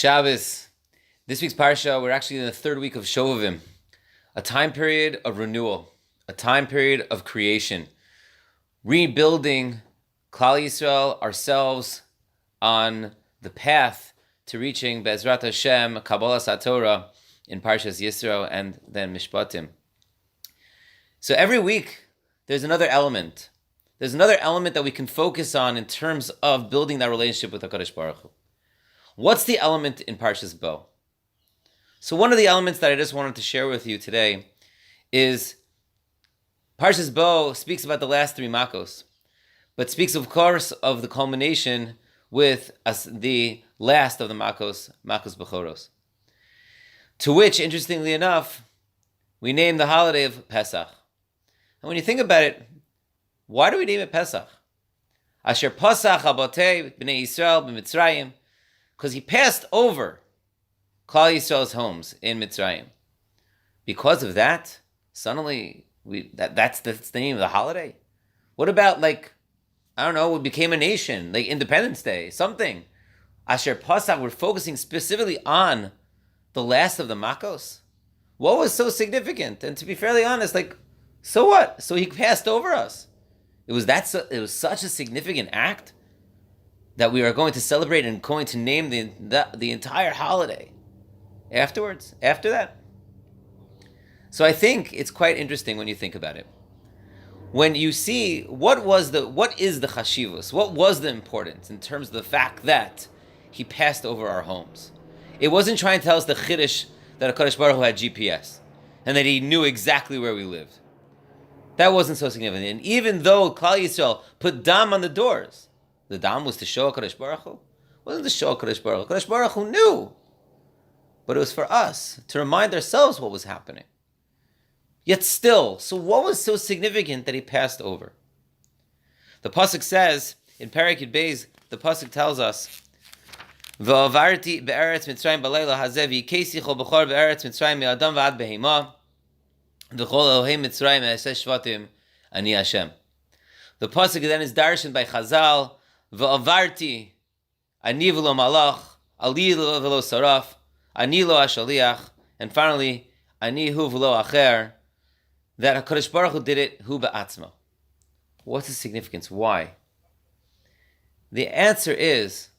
Shabbos. This week's Parsha, we're actually in the third week of Shovavim, a time period of renewal, a time period of creation, rebuilding Klal Yisrael, ourselves, on the path to reaching Be'ezrat Hashem, Kabbalah HaTorah in Parshas Yisro and then Mishpatim. So every week, there's another element. There's another element that we can focus on in terms of building that relationship with HaKadosh Baruch Hu. What's the element in Parshas Bo? So one of the elements that I just wanted to share with you today is Parshas Bo speaks about the last three Makos, but speaks, of course, of the culmination with the last of the Makos Bechoros. To which, interestingly enough, we name the holiday of Pesach. And when you think about it, why do we name it Pesach? Asher Pasach Abotei B'nei Yisrael B'Mitzrayim, because he passed over Klal Yisrael's homes in Mitzrayim. Because of that, suddenly that's the name of the holiday. What about, we became a nation, like Independence Day, something. Asher Pasach, we're focusing specifically on the last of the Makos. What was so significant? And to be fairly honest, so what? So he passed over us. It was such a significant act that we are going to celebrate and going to name the entire holiday after that. So I think it's quite interesting when you think about it. When you see what is the chashivus, what was the importance in terms of the fact that he passed over our homes. It wasn't trying to tell us the chiddush that HaKadosh Baruch Hu had GPS and that he knew exactly where we lived. That wasn't so significant. And even though Klal Yisrael put dam on the doors, the dam was to show HaKadosh Baruch Hu. It wasn't to show HaKadosh Baruch Hu. HaKadosh Baruch Hu knew. But it was for us to remind ourselves what was happening. Yet still, so what was so significant that he passed over? The Pasuk says, in Perek Yud Beis, the Pasuk tells us, V'avarti be'eretz Mitzrayim b'leila hazeh v'yikesicho b'chor be'eretz Mitzrayim me'adam v'ad behema v'chol Elohei Mitzrayim e'eseh shvatim ani Hashem. The Pasuk then is darshan by Chazal, V'avarti ani v'lo malach, ali v'lo saraf, ani lo hashaliach, and finally, ani hu v'lo acher, that HaKadosh Baruch Hu did it, hu ba'atzma. What's the significance? Why? The answer is,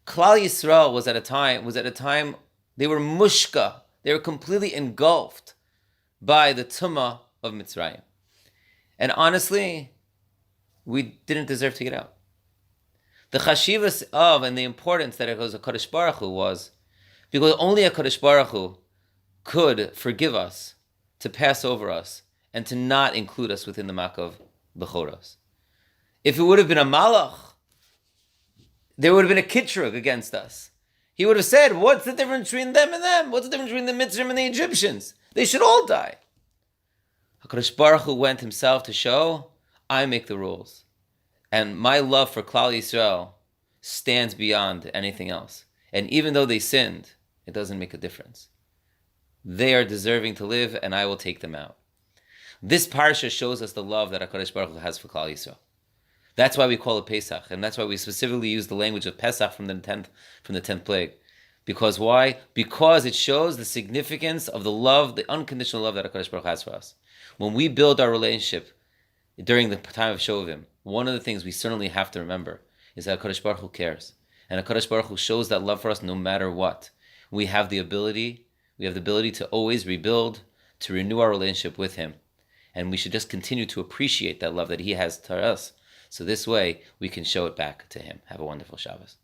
Klal Yisrael was at a time, they were mushka, they were completely engulfed by the tumah of Mitzrayim. And honestly, we didn't deserve to get out. The chashivas of and the importance that it was HaKadosh Baruch Hu was, because only HaKadosh Baruch Hu could forgive us, to pass over us, and to not include us within the Makov Bechoros. If it would have been a Malach, there would have been a Kitrug against us. He would have said, what's the difference between them and them? What's the difference between the Mitzrayim and the Egyptians? They should all die. HaKadosh Baruch Hu went himself to show, I make the rules. And my love for Klal Yisrael stands beyond anything else. And even though they sinned, it doesn't make a difference. They are deserving to live, and I will take them out. This parsha shows us the love that HaKadosh Baruch Hu has for Klal Yisrael. That's why we call it Pesach, and that's why we specifically use the language of Pesach from the 10th plague. Because why? Because it shows the significance of the love, the unconditional love that HaKadosh Baruch Hu has for us. When we build our relationship during the time of Shovavim, one of the things we certainly have to remember is that HaKadosh Baruch Hu cares. And HaKadosh Baruch Hu shows that love for us no matter what. We have the ability to always rebuild, to renew our relationship with Him. And we should just continue to appreciate that love that He has to us. So this way, we can show it back to Him. Have a wonderful Shabbos.